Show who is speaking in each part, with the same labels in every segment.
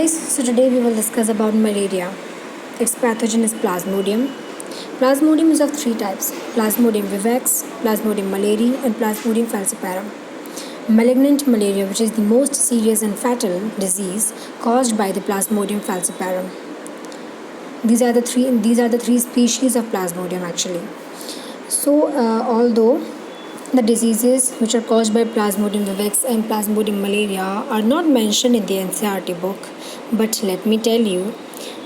Speaker 1: guys, so today we will discuss about malaria. Its pathogen is Plasmodium. Plasmodium is of three types: Plasmodium vivax, Plasmodium malariae, and Plasmodium falciparum. Malignant malaria, which is the most serious and fatal disease caused by the Plasmodium falciparum. These are the three species of Plasmodium actually. So, although the diseases which are caused by Plasmodium vivax and Plasmodium malaria are not mentioned in the NCERT book, but let me tell you,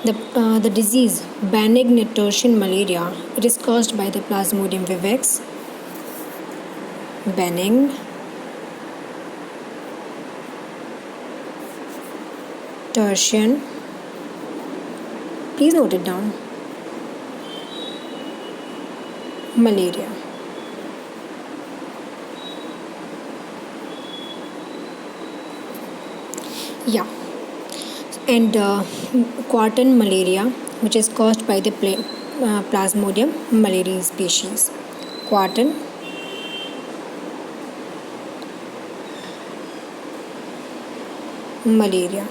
Speaker 1: the disease benign tertian malaria, it is caused by the Plasmodium vivax, benign tertian. Please note it down. Malaria. Yeah. And quartan malaria, which is caused by the Plasmodium malariae species. Quartan malaria.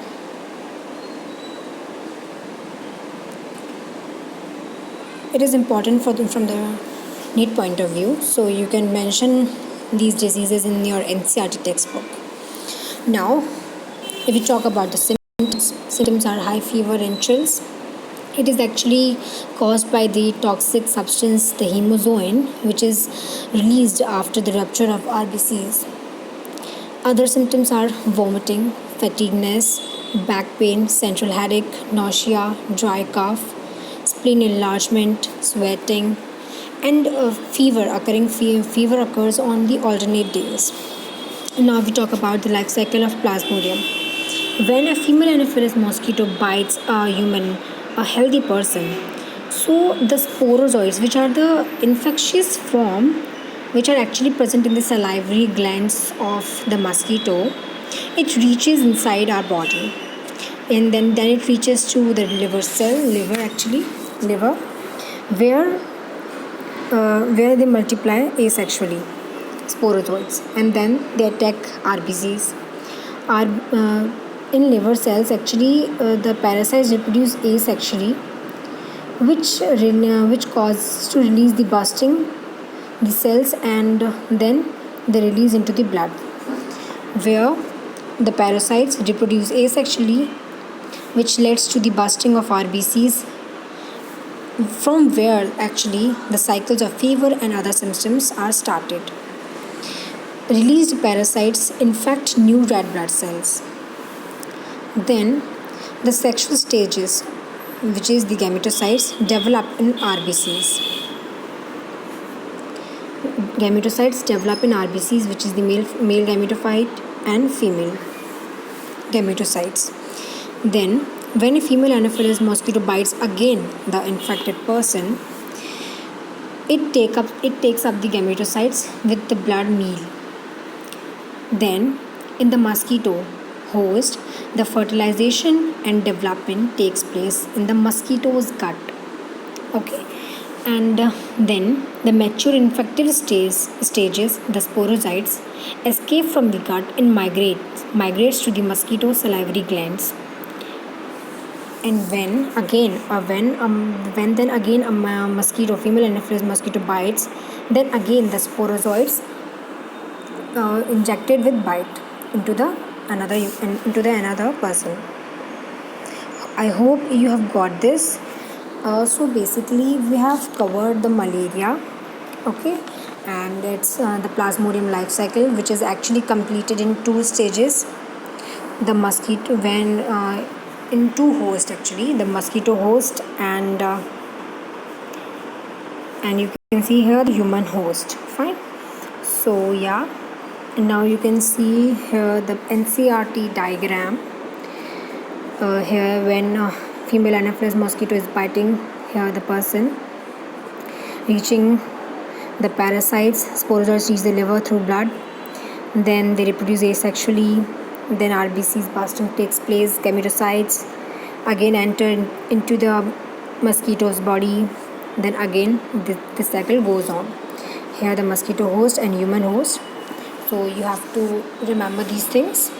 Speaker 1: It is important from the NEET point of view, so you can mention these diseases in your NCERT textbook. Now, if we talk about the symptoms are high fever and chills. It is actually caused by the toxic substance, the hemozoin, which is released after the rupture of RBCs. Other symptoms are vomiting, fatigueness, back pain, central headache, nausea, dry cough, spleen enlargement, sweating, and fever. Fever occurs on the alternate days. Now we talk about the life cycle of Plasmodium. When a female Anopheles mosquito bites a healthy person, so the sporozoites, which are the infectious form, which are actually present in the salivary glands of the mosquito, it reaches inside our body, and then it reaches to the liver, where they multiply asexually, sporozoites, and then they attack RBCs. In liver cells, actually, the parasites reproduce asexually, which causes to release the busting the cells, and then they release into the blood, where the parasites reproduce asexually, which leads to the busting of RBCs, from where actually the cycles of fever and other symptoms are started. Released parasites infect new red blood cells. Then the sexual stages, which is the gametocytes, develop in RBCs. Gametocytes develop in RBCs, which is the male gametophyte and female gametocytes. Then, when a female Anopheles mosquito bites again the infected person, it takes up the gametocytes with the blood meal. Then, in the mosquito host, the fertilization and development takes place in the mosquito's gut. Okay, and then the mature infective stages, the sporozoites, escape from the gut and migrates to the mosquito salivary glands. And when a mosquito, female Anopheles mosquito bites, then again the sporozoites injected with bite into the another person. I hope you have got this. So basically, we have covered the malaria, okay, and it's the Plasmodium life cycle, which is actually completed in two stages. The mosquito, when in two hosts actually, the mosquito host and you can see here the human host. Fine. So yeah. Now you can see here the NCERT diagram. Here when female Anopheles mosquito is biting here the person, reaching the parasites, sporozoites reach the liver through blood, then they reproduce asexually, then RBCs busting takes place, gametocytes again enter into the mosquito's body, then again the cycle goes on. Here the mosquito host and human host. So you have to remember these things.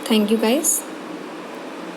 Speaker 1: Thank you guys.